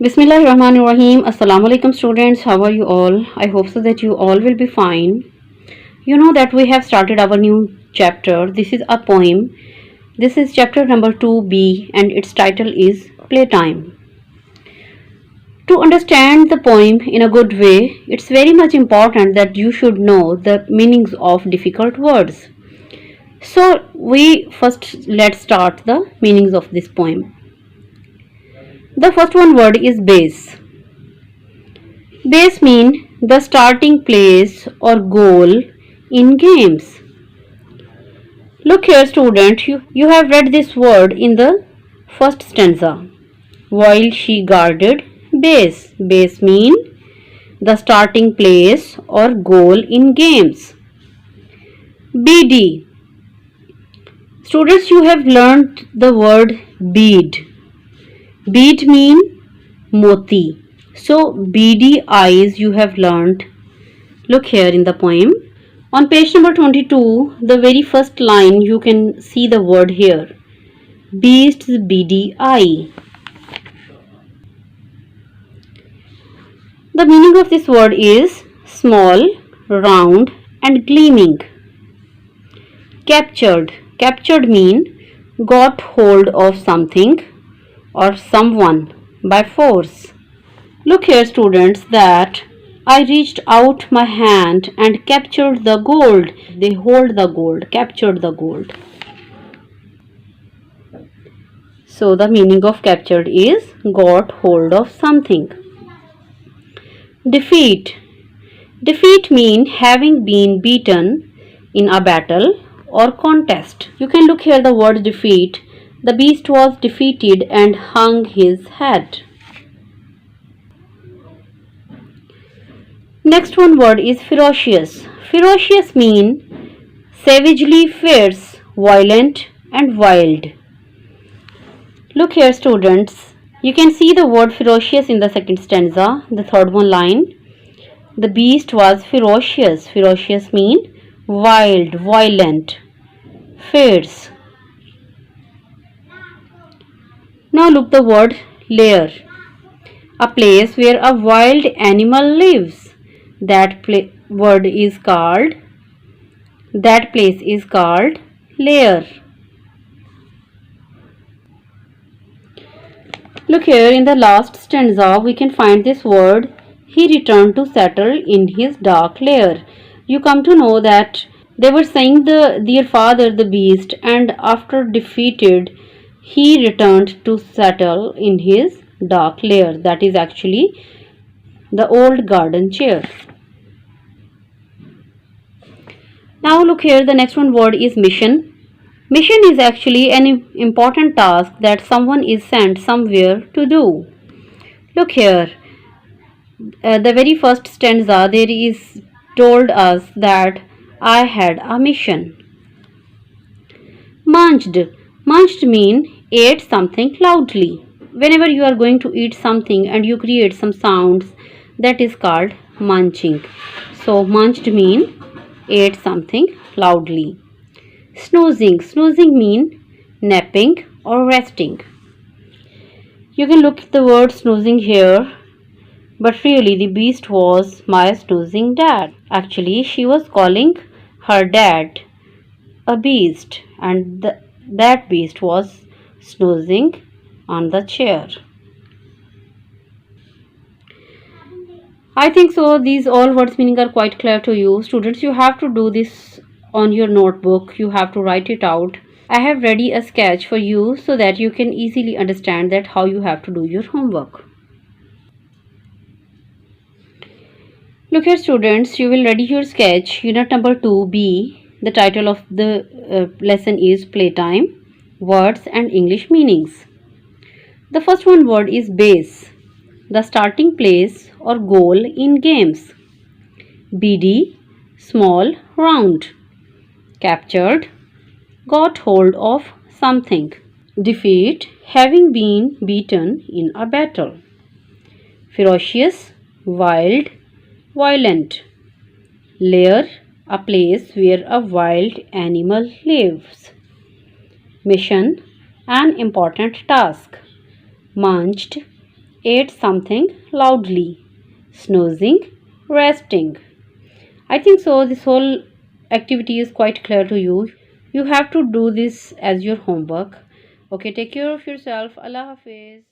Bismillahirrahmanirrahim. Assalamu alaikum students. How are you all? I hope so that you all will be fine. You know that we have started our new chapter. This is a poem. This is chapter number 2B and its title is Playtime. To understand the poem in a good way, it's very much important that you should know the meanings of difficult words. So let's start the meanings of this poem. The first one word is base. Base mean the starting place or goal in games. Look here student, you have read this word in the first stanza. While she guarded base. Base mean the starting place or goal in games. BD. Students, you have learned the word bead. Bead mean moti. So beady eyes you have learned. Look here in the poem. On page number 22, the very first line you can see the word here. Beast's beady eye. The meaning of this word is small, round and gleaming. Captured. Captured mean got hold of something or someone by force. Look here students that I reached out my hand and captured the gold. They hold the gold, captured the gold. So the meaning of captured is got hold of something. Defeat. Defeat mean having been beaten in a battle or contest. You can look here the word defeat. The beast was defeated and hung his head. Next one word is ferocious. Ferocious mean savagely fierce, violent and wild. Look here students, you can see the word ferocious in the second stanza, the third one line. The beast was ferocious. Ferocious mean wild, violent, fierce. Now look the word lair. A place where a wild animal lives. That place is called lair. Look here in the last stanza we can find this word. He returned to settle in his dark lair. You come to know that they were saying their father the beast, and after defeated he returned to settle in his dark lair. That is actually the old garden chair. Now look here, the next one word is mission. Mission is actually an important task that someone is sent somewhere to do. Look here, the very first stanza there is told us that I had a mission. Munched. Munched mean ate something loudly. Whenever you are going to eat something and you create some sounds, that is called munching. So munched mean ate something loudly. Snoozing. Snoozing mean napping or resting. You can look at the word snoozing here, but really the beast was my snoozing dad. Actually, she was calling her dad a beast, and that beast was snoozing on the chair. I think so these all words meaning are quite clear to you. Students, you have to do this on your notebook. You have to write it out. I have ready a sketch for you so that you can easily understand that how you have to do your homework. Look here students, you will ready your sketch. Unit number 2B. The title of the lesson is Playtime, Words and English Meanings. The first one word is base, the starting place or goal in games. BD, small, round. Captured, got hold of something. Defeat, having been beaten in a battle. Ferocious, wild, violent. Lair, a place where a wild animal lives. Mission, an important task. Munched, ate something loudly, snoozing, resting. I think so. This whole activity is quite clear to you. You have to do this as your homework. Okay, take care of yourself. Allah Hafiz.